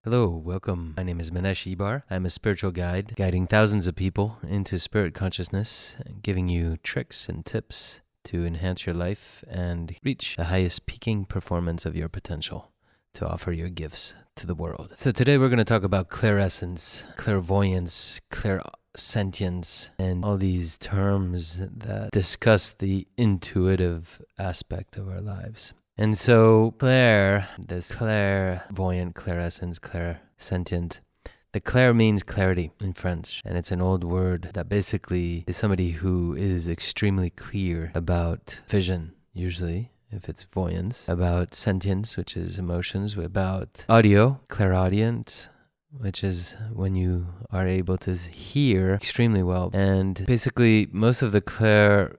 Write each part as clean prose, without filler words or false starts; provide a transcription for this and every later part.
Hello, welcome. My name is Manex Ibar. I'm a spiritual guide, guiding thousands of people into spirit consciousness, giving you tricks and tips to enhance your life and reach the highest peaking performance of your potential to offer your gifts to the world. So today we're going to talk about clairessence, clairvoyance, clairsentients, and all these terms that discuss the intuitive aspect of our lives. And so Claire, this clairvoyant, clairessence, clairsentient, the clair means clarity in French, and it's an old word that basically is somebody who is extremely clear about vision, usually, if it's voyance, about sentience, which is emotions, about audio, clairaudience, which is when you are able to hear extremely well. And basically, most of the clairessence,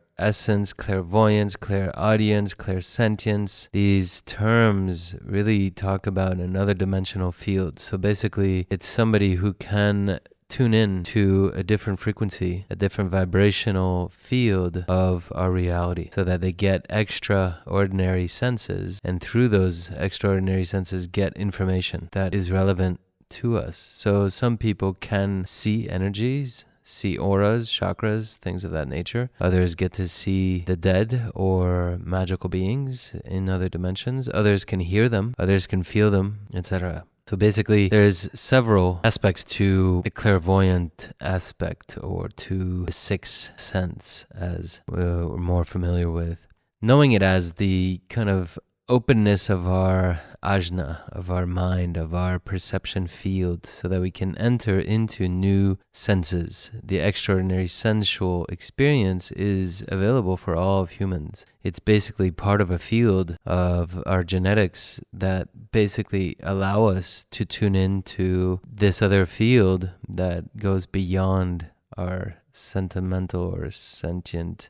clairvoyance, clairaudience, clairsentience, these terms really talk about another dimensional field. So basically, it's somebody who can tune in to a different frequency, a different vibrational field of our reality, so that they get extraordinary senses, and through those extraordinary senses get information that is relevant to us. So some people can see energies, see auras, chakras, things of that nature. Others get to see the dead or magical beings in other dimensions. Others can hear them, others can feel them, etc. So basically, there's several aspects to the clairvoyant aspect, or to the sixth sense, as we're more familiar with. Knowing it as the kind of openness of our ajna, of our mind, of our perception field, so that we can enter into new senses. The extraordinary sensual experience is available for all of humans. It's basically part of a field of our genetics that basically allow us to tune into this other field that goes beyond our sentimental or sentient,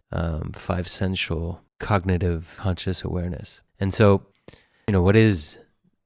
five sensual cognitive conscious awareness. And so, what is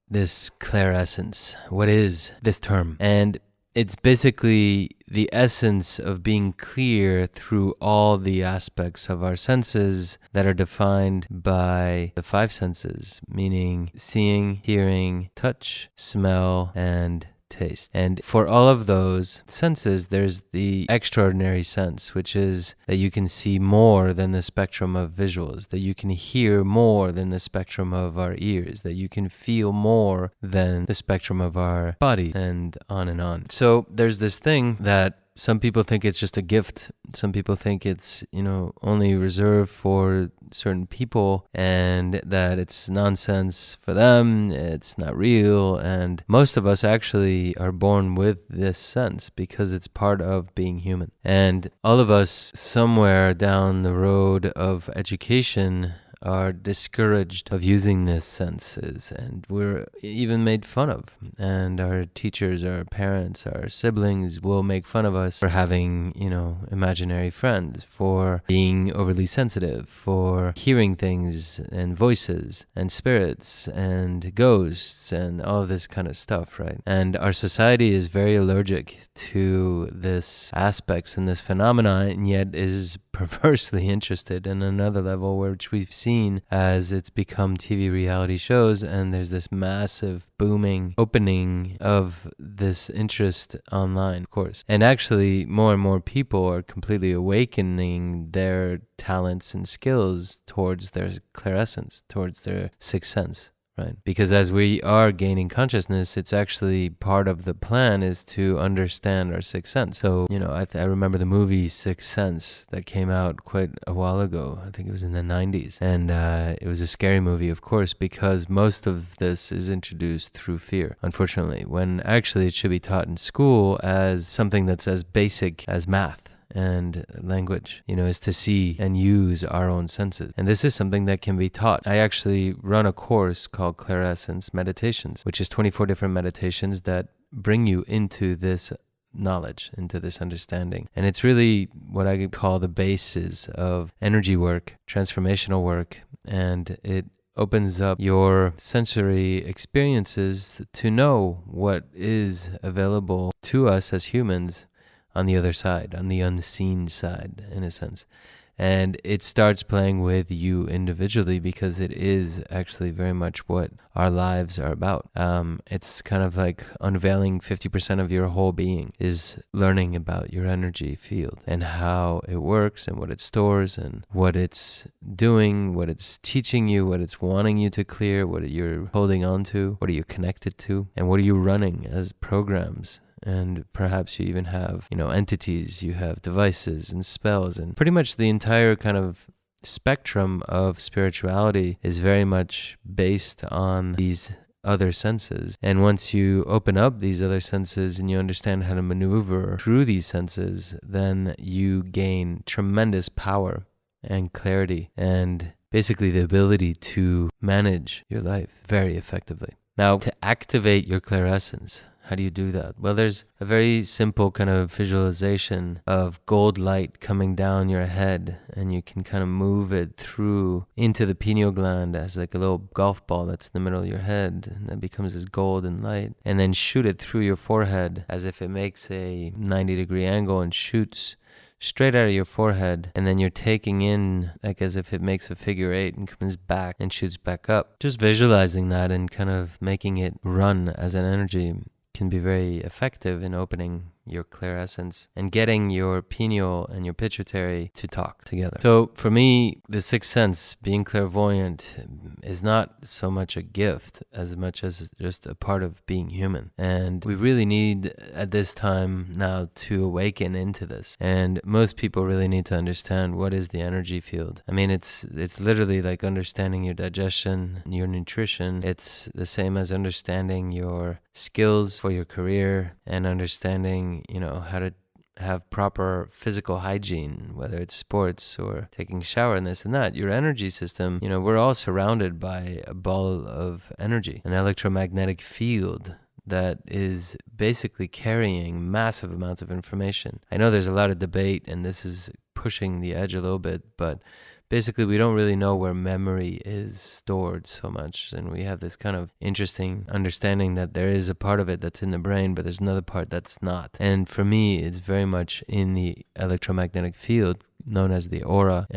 this clairessence? What is this term? And it's basically the essence of being clear through all the aspects of our senses that are defined by the five senses, meaning seeing, hearing, touch, smell, and taste. And for all of those senses, there's the extraordinary sense, which is that you can see more than the spectrum of visuals, that you can hear more than the spectrum of our ears, that you can feel more than the spectrum of our body, and on and on. So there's this thing that some people think it's just a gift. Some people think it's, only reserved for certain people, and that it's nonsense for them, it's not real. And most of us actually are born with this sense because it's part of being human. And all of us somewhere down the road of education are discouraged of using these senses, and we're even made fun of. And our teachers, our parents, our siblings will make fun of us for having, imaginary friends, for being overly sensitive, for hearing things and voices and spirits and ghosts and all of this kind of stuff, right? And our society is very allergic to this aspects and this phenomena, and yet is perversely interested in another level, which we've seen as it's become TV reality shows, and there's this massive booming opening of this interest online, of course. And actually, more and more people are completely awakening their talents and skills towards their clairessence, towards their sixth sense. Right. Because as we are gaining consciousness, it's actually part of the plan is to understand our sixth sense. So, I remember the movie Sixth Sense that came out quite a while ago. I think it was in the 90s. And it was a scary movie, of course, because most of this is introduced through fear, unfortunately, when actually it should be taught in school as something that's as basic as math and language, is to see and use our own senses. And this is something that can be taught. I actually run a course called Clairessence Meditations, which is 24 different meditations that bring you into this knowledge, into this understanding. And it's really what I could call the basis of energy work, transformational work, and it opens up your sensory experiences to know what is available to us as humans on the other side, on the unseen side, in a sense. And it starts playing with you individually, because it is actually very much what our lives are about. It's kind of like unveiling 50% of your whole being is learning about your energy field and how it works and what it stores and what it's doing, what it's teaching you, what it's wanting you to clear, what you're holding on to, what are you connected to, and what are you running as programs. And perhaps you even have, entities, you have devices and spells, and pretty much the entire kind of spectrum of spirituality is very much based on these other senses. And once you open up these other senses and you understand how to maneuver through these senses, then you gain tremendous power and clarity and basically the ability to manage your life very effectively. Now, to activate your clairessence, how do you do that? Well, there's a very simple kind of visualization of gold light coming down your head, and you can kind of move it through into the pineal gland as like a little golf ball that's in the middle of your head, and that becomes this golden light, and then shoot it through your forehead as if it makes a 90-degree angle and shoots straight out of your forehead, and then you're taking in like as if it makes a figure 8 and comes back and shoots back up. Just visualizing that and kind of making it run as an energy can be very effective in opening your clairessence and getting your pineal and your pituitary to talk together. So for me, the sixth sense, being clairvoyant, is not so much a gift as much as just a part of being human. And we really need at this time now to awaken into this. And most people really need to understand what is the energy field. I mean, it's literally like understanding your digestion, your nutrition. It's the same as understanding your skills for your career and understanding, how to have proper physical hygiene, whether it's sports or taking a shower and this and that. Your energy system, we're all surrounded by a ball of energy, an electromagnetic field that is basically carrying massive amounts of information. I know there's a lot of debate, and this is pushing the edge a little bit, but basically we don't really know where memory is stored so much, and we have this kind of interesting understanding that there is a part of it that's in the brain, but there's another part that's not. And for me, it's very much in the electromagnetic field known as the aura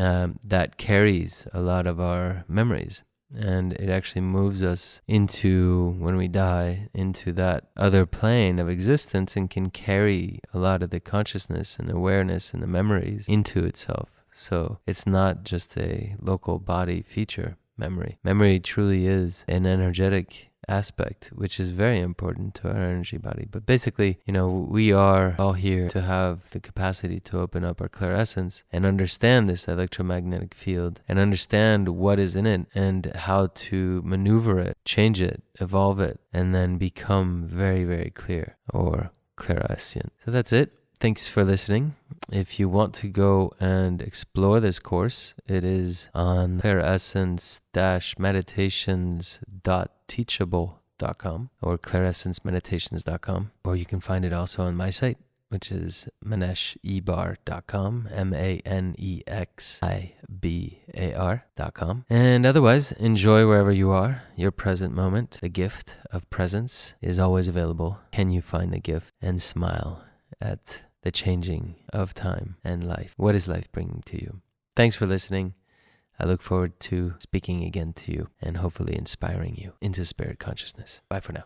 that carries a lot of our memories. And it actually moves us into, when we die, into that other plane of existence, and can carry a lot of the consciousness and awareness and the memories into itself. So it's not just a local body feature, memory. Memory truly is an energetic aspect, which is very important to our energy body. But basically, we are all here to have the capacity to open up our clairessence and understand this electromagnetic field and understand what is in it and how to maneuver it, change it, evolve it, and then become very, very clear or clairsentient. So that's it. Thanks for listening. If you want to go and explore this course, it is on clairessence-meditations.teachable.com or clairescencemeditations.com, or you can find it also on my site, which is manexibar.com, MANEXIBAR.com. And otherwise, enjoy wherever you are. Your present moment, the gift of presence, is always available. Can you find the gift and smile at the changing of time and life? What is life bringing to you? Thanks for listening. I look forward to speaking again to you and hopefully inspiring you into spirit consciousness. Bye for now.